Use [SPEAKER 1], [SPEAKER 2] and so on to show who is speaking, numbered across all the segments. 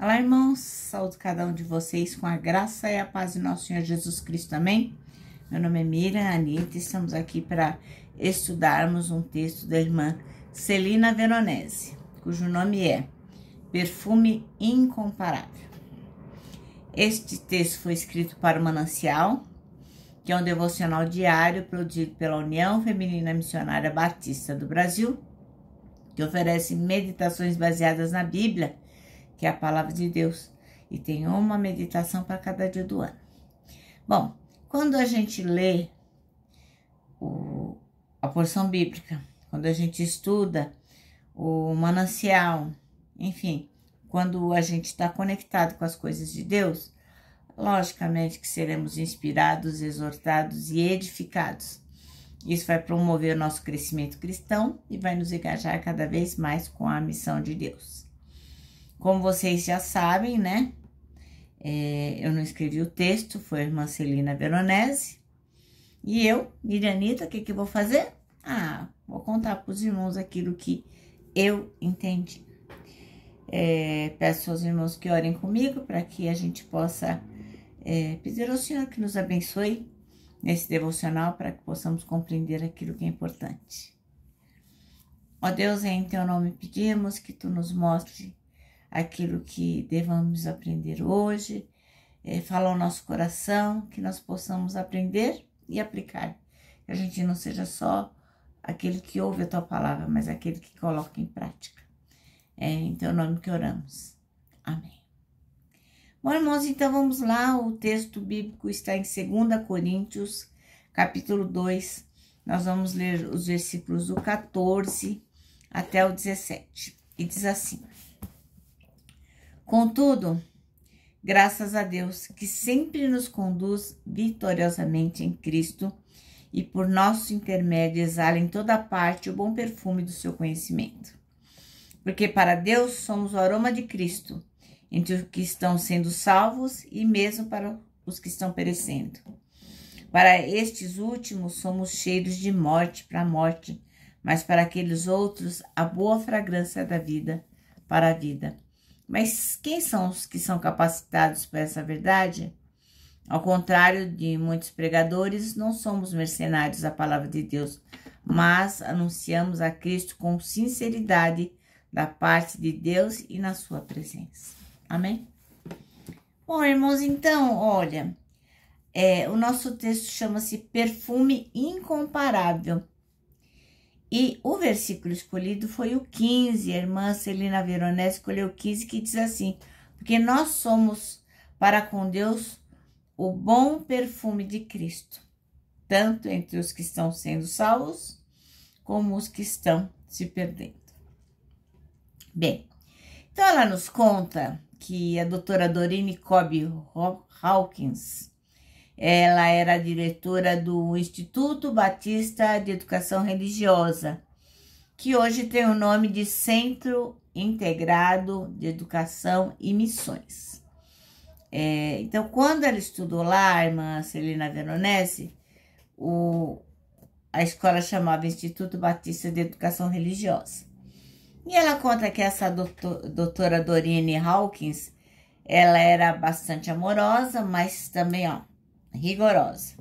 [SPEAKER 1] Olá, irmãos, saúdo cada um de vocês com a graça e a paz de nosso Senhor Jesus Cristo, amém? Meu nome é Miriam Anitta e estamos aqui para estudarmos um texto da irmã Celina Veronese, cujo nome é Perfume Incomparável. Este texto foi escrito para o Manancial, que é um devocional diário produzido pela União Feminina Missionária Batista do Brasil, que oferece meditações baseadas na Bíblia, que é a palavra de Deus, e tem uma meditação para cada dia do ano. Bom, quando a gente lê a porção bíblica, quando a gente estuda o manancial, enfim, quando a gente está conectado com as coisas de Deus, logicamente que seremos inspirados, exortados e edificados. Isso vai promover o nosso crescimento cristão e vai nos engajar cada vez mais com a missão de Deus. Como vocês já sabem, né? Eu não escrevi o texto, foi a irmã Celina Veronese. E eu, Miriam Anitta, o que eu vou fazer? Vou contar para os irmãos aquilo que eu entendi. Peço aos irmãos que orem comigo para que a gente possa pedir ao Senhor que nos abençoe nesse devocional para que possamos compreender aquilo que é importante. Ó Deus, em teu nome pedimos que tu nos mostre aquilo que devamos aprender hoje, fala ao nosso coração, que nós possamos aprender e aplicar. Que a gente não seja só aquele que ouve a tua palavra, mas aquele que coloca em prática. Em teu nome que oramos. Amém. Bom, irmãos, então vamos lá. O texto bíblico está em 2 Coríntios, capítulo 2. Nós vamos ler os versículos do 14 até o 17. E diz assim: Contudo, graças a Deus, que sempre nos conduz vitoriosamente em Cristo e por nosso intermédio exala em toda parte o bom perfume do seu conhecimento. Porque para Deus somos o aroma de Cristo, entre os que estão sendo salvos e mesmo para os que estão perecendo. Para estes últimos somos cheiros de morte para a morte, mas para aqueles outros a boa fragrância da vida para a vida. Mas quem são os que são capacitados para essa verdade? Ao contrário de muitos pregadores, não somos mercenários da palavra de Deus, mas anunciamos a Cristo com sinceridade da parte de Deus e na sua presença. Amém? Bom, irmãos, então, olha, o nosso texto chama-se Perfume Incomparável. E o versículo escolhido foi o 15, a irmã Celina Veronese escolheu o 15, que diz assim: porque nós somos para com Deus o bom perfume de Cristo, tanto entre os que estão sendo salvos, como os que estão se perdendo. Bem, então ela nos conta que a doutora Dorine Cobb Hawkins, ela era diretora do Instituto Batista de Educação Religiosa, que hoje tem o nome de Centro Integrado de Educação e Missões. Então, quando ela estudou lá, a irmã Celina Veronese, a escola chamava Instituto Batista de Educação Religiosa. E ela conta que essa doutora Dorine Hawkins, ela era bastante amorosa, mas também, rigorosa.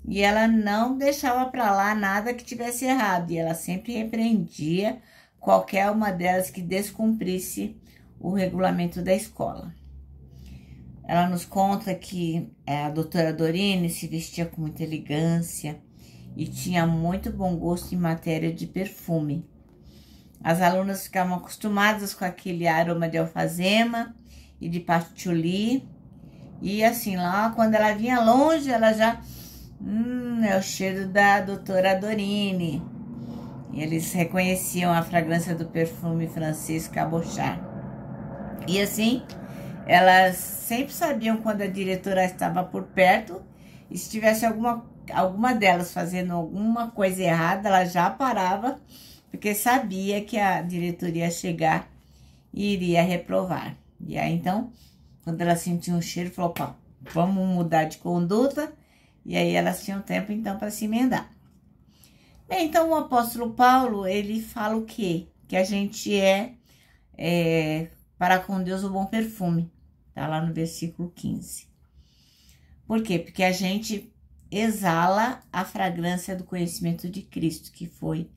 [SPEAKER 1] E ela não deixava para lá nada que tivesse errado. E ela sempre repreendia qualquer uma delas que descumprisse o regulamento da escola. Ela nos conta que a doutora Dorine se vestia com muita elegância e tinha muito bom gosto em matéria de perfume. As alunas ficavam acostumadas com aquele aroma de alfazema e de patchouli. E assim, lá quando ela vinha longe, ela já... é o cheiro da doutora Dorine. E eles reconheciam a fragrância do perfume Francisco Cabochard. E assim, elas sempre sabiam quando a diretora estava por perto. E se tivesse alguma delas fazendo alguma coisa errada, ela já parava, porque sabia que a diretoria ia chegar e iria reprovar. E aí, então, quando ela sentia um cheiro, falou: opa, vamos mudar de conduta. E aí elas tinham tempo, então, para se emendar. Bem, então, o apóstolo Paulo, ele fala o quê? Que a gente para com Deus o bom perfume. Tá lá no versículo 15. Por quê? Porque a gente exala a fragrância do conhecimento de Cristo, que foi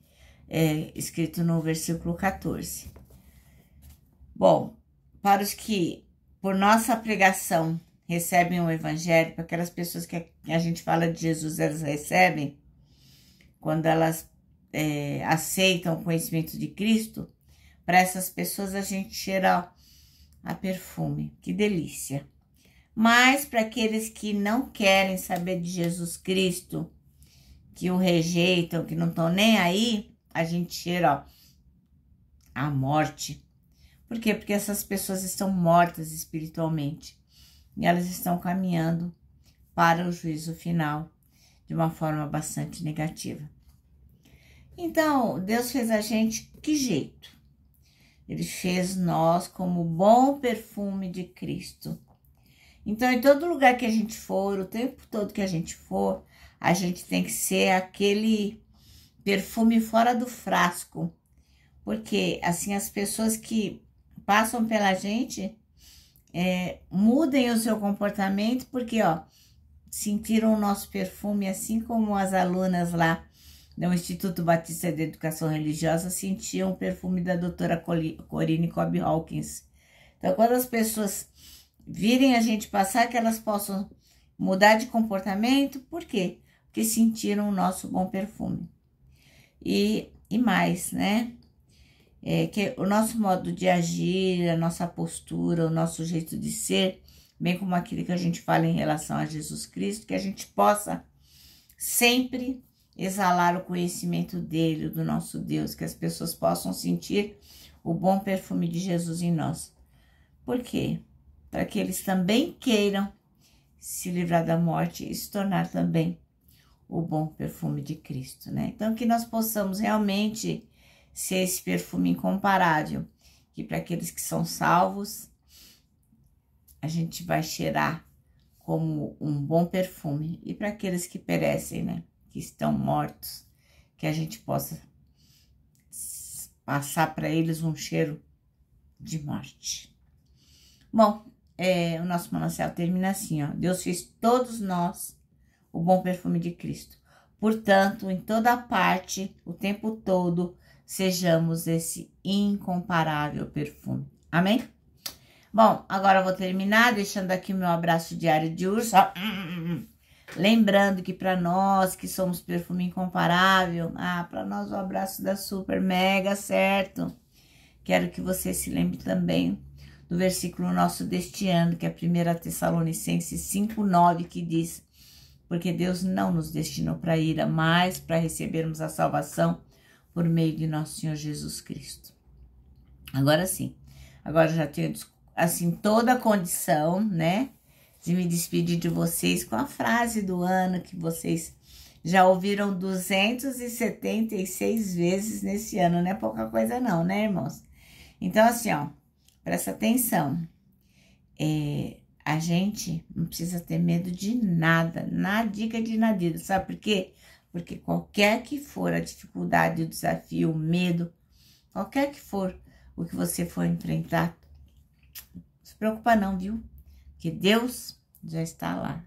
[SPEAKER 1] escrito no versículo 14. Bom, para os que, por nossa pregação, recebem o evangelho, para aquelas pessoas que a gente fala de Jesus, elas recebem, quando elas aceitam o conhecimento de Cristo, para essas pessoas a gente cheira a perfume, que delícia. Mas para aqueles que não querem saber de Jesus Cristo, que o rejeitam, que não estão nem aí, a gente cheira a morte. Por quê? Porque essas pessoas estão mortas espiritualmente e elas estão caminhando para o juízo final de uma forma bastante negativa. Então, Deus fez a gente que jeito? Ele fez nós como bom perfume de Cristo. Então, em todo lugar que a gente for, o tempo todo que a gente for, a gente tem que ser aquele perfume fora do frasco. Porque, assim, as pessoas que passam pela gente mudem o seu comportamento, porque, sentiram o nosso perfume, assim como as alunas lá no Instituto Batista de Educação Religiosa sentiam o perfume da doutora Corine Cobb Hawkins. Então, quando as pessoas virem a gente passar, que elas possam mudar de comportamento. Por quê? Porque sentiram o nosso bom perfume. E mais, né? Que o nosso modo de agir, a nossa postura, o nosso jeito de ser, bem como aquilo que a gente fala em relação a Jesus Cristo, que a gente possa sempre exalar o conhecimento dele, do nosso Deus, que as pessoas possam sentir o bom perfume de Jesus em nós. Por quê? Para que eles também queiram se livrar da morte e se tornar também o bom perfume de Cristo, né? Então, que nós possamos realmente ser esse perfume incomparável, que para aqueles que são salvos, a gente vai cheirar como um bom perfume, e para aqueles que perecem, né, que estão mortos, que a gente possa passar para eles um cheiro de morte. Bom, o nosso manancial termina assim, Deus fez todos nós o bom perfume de Cristo. Portanto, em toda parte, o tempo todo, sejamos esse incomparável perfume. Amém? Bom, agora eu vou terminar deixando aqui o meu abraço diário de urso. Lembrando que para nós que somos perfume incomparável, para nós o abraço da super mega, certo? Quero que você se lembre também do versículo nosso deste ano, que é 1 Tessalonicenses 5:9, que diz: porque Deus não nos destinou para a ira, mas para recebermos a salvação por meio de nosso Senhor Jesus Cristo. Agora sim, agora já tenho, assim, toda a condição, né, de me despedir de vocês com a frase do ano que vocês já ouviram 276 vezes nesse ano. Não é pouca coisa não, né, irmãos? Então, assim, presta atenção. A gente não precisa ter medo de nada, nadica de nada. Sabe por quê? Porque qualquer que for a dificuldade, o desafio, o medo, qualquer que for o que você for enfrentar, não se preocupa não, viu? Porque Deus já está lá.